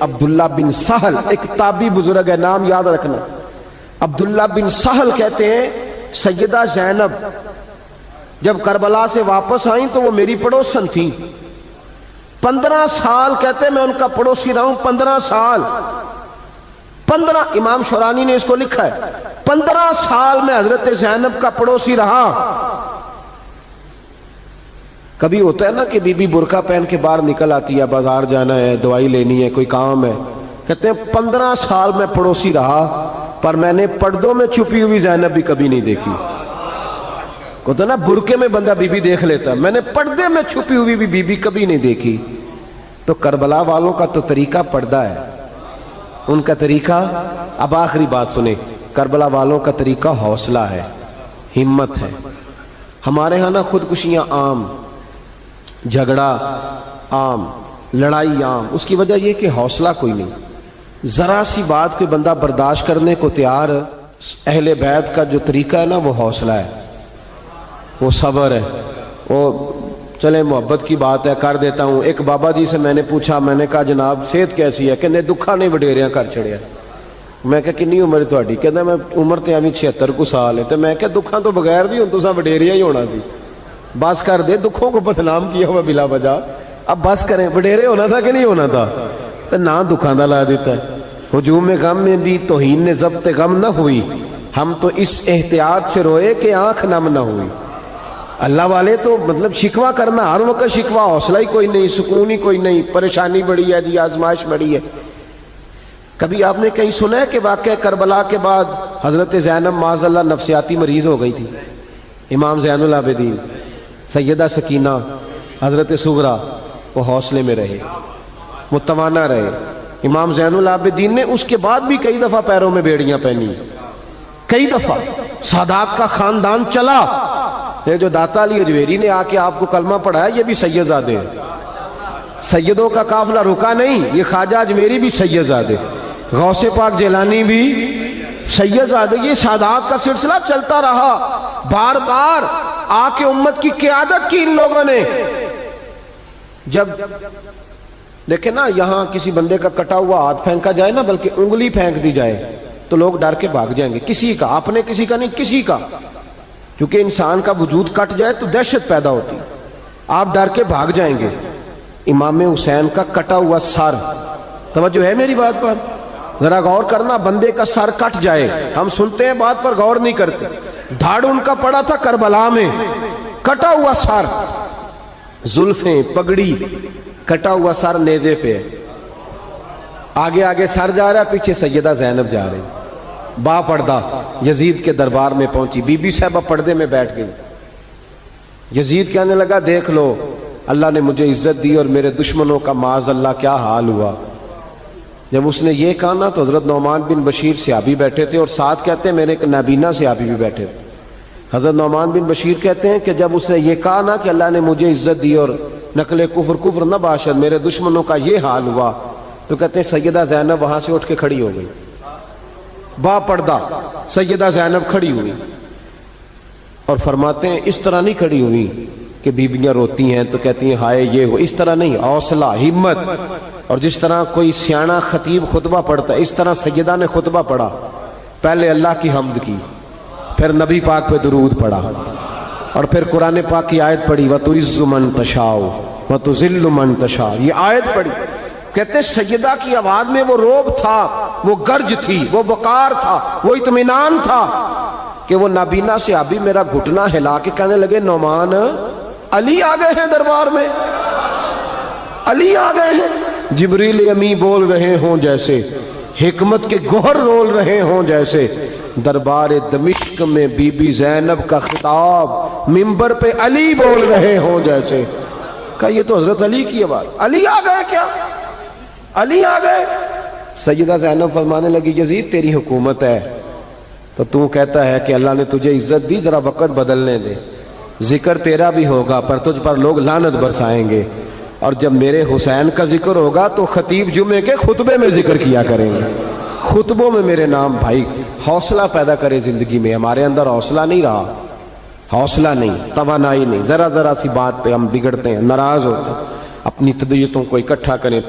عبداللہ بن سہل، ایک تابعی بزرگ ہے، نام یاد رکھنا، عبداللہ بن سہل کہتے ہیں سیدہ زینب جب کربلا سے واپس آئیں تو وہ میری پڑوسن تھیں، 15 سال کہتے ہیں میں ان کا پڑوسی رہا ہوں، 15 سال، 15 امام شورانی نے اس کو لکھا ہے، 15 سال میں حضرت زینب کا پڑوسی رہا۔ کبھی ہوتا ہے نا کہ بی بی برقع پہن کے باہر نکل آتی ہے، بازار جانا ہے، دوائی لینی ہے، کوئی کام ہے، کہتے ہیں 15 سال میں پڑوسی رہا پر میں نے پردوں میں چھپی ہوئی زینب بھی کبھی نہیں دیکھی۔ کہتا ہے نا برقعے میں بندہ بی بی دیکھ لیتا، میں نے پردے میں چھپی ہوئی بھی بی بی کبھی نہیں دیکھی۔ تو کربلا والوں کا تو طریقہ پردہ ہے، ان کا طریقہ، اب آخری بات سنیں، کربلا والوں کا طریقہ حوصلہ ہے، ہمت ہے۔ ہمارے ہاں نا خودکشیاں عام، جھگڑا عام، لڑائی عام، اس کی وجہ یہ کہ حوصلہ کوئی نہیں، ذرا سی بات کوئی بندہ برداشت کرنے کو تیار۔ اہل بیت کا جو طریقہ ہے نا وہ حوصلہ ہے، وہ صبر ہے، وہ چلے محبت کی بات ہے کر دیتا ہوں۔ ایک بابا جی سے میں نے پوچھا، میں نے کہا جناب صحت کیسی ہے؟ کہ دکھا نہیں وڈیریاں کر چھڑیا۔ میں کہا کنی عمر ہے تہاڈی؟ کہتا میں عمر تے ایویں 76 کو سال ہے۔ تو میں کہا دکھاں تو بغیر بھی ہوں تساں وڈیریا ہی ہونا سی، بس کر دے، دکھوں کو بدنام کیا ہوا بلا وجہ، اب بس کریں، وڈیرے ہونا تھا کہ نہیں ہونا تھا؟ تو نہ دکھاں دا لا دیتا ہے۔ ہجوم غم میں بھی توہین نے ضبط غم نہ ہوئی، ہم تو اس احتیاط سے روئے کہ آنکھ نم نہ ہوئی۔ اللہ والے تو مطلب شکوہ کرنا ہر وقت شکوہ، حوصلہ ہی کوئی نہیں، سکون ہی کوئی نہیں، پریشانی بڑی ہے جی، آزمائش بڑی ہے۔ کبھی آپ نے کہیں سنا ہے کہ واقعہ کربلا کے بعد حضرت زینب معاذ اللہ نفسیاتی مریض ہو گئی تھی؟ امام زین العابدین، سیدہ سکینہ، حضرت صغرا، وہ حوصلے میں رہے، متوانا رہے۔ امام زین العابدین نے اس کے بعد بھی کئی دفعہ پیروں میں بیڑیاں پہنی، کئی دفعہ سادات کا خاندان چلا۔ یہ جو داتا علی اجویری نے آ کے آپ کو کلمہ پڑھایا یہ بھی سید زادے ہیں، سیدوں کا قافلہ رکا نہیں، یہ خواجہ اجمیری بھی سید زادے، غوث پاک جیلانی بھی سید زادے، یہ سادات کا سلسلہ چلتا رہا۔ بار بار آ کے امت کی قیادت کی ان لوگوں نے۔ جب دیکھیں نا یہاں کسی بندے کا کٹا ہوا ہاتھ پھینکا جائے نا، بلکہ انگلی پھینک دی جائے تو لوگ ڈر کے بھاگ جائیں گے، کسی کا، اپنے کسی کا نہیں، کسی کا، کیونکہ انسان کا وجود کٹ جائے تو دہشت پیدا ہوتی، آپ ڈر کے بھاگ جائیں گے۔ امام حسین کا کٹا ہوا سر، توجہ ہے میری بات پر؟ ذرا غور کرنا، بندے کا سر کٹ جائے، ہم سنتے ہیں بات پر غور نہیں کرتے۔ دھاڑ ان کا پڑا تھا کربلا میں، کٹا ہوا سر، زلفیں، پگڑی، کٹا ہوا سر نیزے پہ، آگے آگے سر جا رہا ہے، پیچھے سیدہ زینب جا رہی، با پردہ یزید کے دربار میں پہنچی، بی بی صاحبہ پردے میں بیٹھ گئی۔ یزید کہنے لگا دیکھ لو اللہ نے مجھے عزت دی اور میرے دشمنوں کا معاذ اللہ کیا حال ہوا۔ جب اس نے یہ کہا نا تو حضرت نعمان بن بشیر صحابی بیٹھے تھے، اور ساتھ کہتے ہیں میرے ایک نابینا صحابی بھی بیٹھے تھے۔ حضرت نعمان بن بشیر کہتے ہیں کہ جب اس نے یہ کہا نا کہ اللہ نے مجھے عزت دی اور نقل کفر نہ باشد، میرے دشمنوں کا یہ حال ہوا، تو کہتے ہیں سیدہ زینب وہاں سے اٹھ کے کھڑی ہو گئی، با پردہ سیدہ زینب کھڑی ہوئی، اور فرماتے ہیں اس طرح نہیں کھڑی ہوئی کہ بیویاں روتی ہیں تو کہتی ہیں ہائے یہ ہو، اس طرح نہیں، حوصلہ، ہمت۔ اور جس طرح کوئی سیاںا خطیب خطبہ پڑھتا ہے اس طرح سیدہ نے خطبہ پڑھا، پہلے اللہ کی حمد کی، پھر نبی پاک پہ درود پڑھا، اور پھر قرآن پاک کی آیت پڑھی وَتُعِزُّ مَن تَشَاءُ وَتُذِلُّ مَن تَشَاءُ، یہ آیت پڑھی۔ کہتے سیدہ کی آواز میں وہ روب تھا، وہ گرج تھی، وہ وقار تھا، وہ اطمینان تھا کہ وہ نابینا صحابی میرا گھٹنا ہلا کے کہنے لگے نعمان علی آ گئے ہیں دربار میں، علی آ گئے ہیں۔ جبریل امی بول رہے ہوں جیسے، حکمت کے گوہر رول رہے ہوں جیسے، دربار دمشق میں بی بی زینب کا خطاب منبر پہ علی بول رہے ہوں جیسے۔ کہا یہ تو حضرت علی کی آواز، علی آ گئے کیا؟ علی آ گئے۔ سیدہ زینب فرمانے لگی یزید تیری حکومت ہے تو تو کہتا ہے کہ اللہ نے تجھے عزت دی، ذرا وقت بدلنے دے، ذکر تیرا بھی ہوگا پر تجھ پر لوگ لعنت برسائیں گے، اور جب میرے حسین کا ذکر ہوگا تو خطیب جمعے کے خطبے میں ذکر کیا کریں گے، خطبوں میں میرے نام۔ بھائی حوصلہ پیدا کرے زندگی میں، ہمارے اندر حوصلہ نہیں رہا، حوصلہ نہیں، توانائی نہیں، ذرا ذرا سی بات پہ ہم بگڑتے ہیں، ناراض ہوتے ہیں، اپنی طبیعتوں کو اکٹھا کریں۔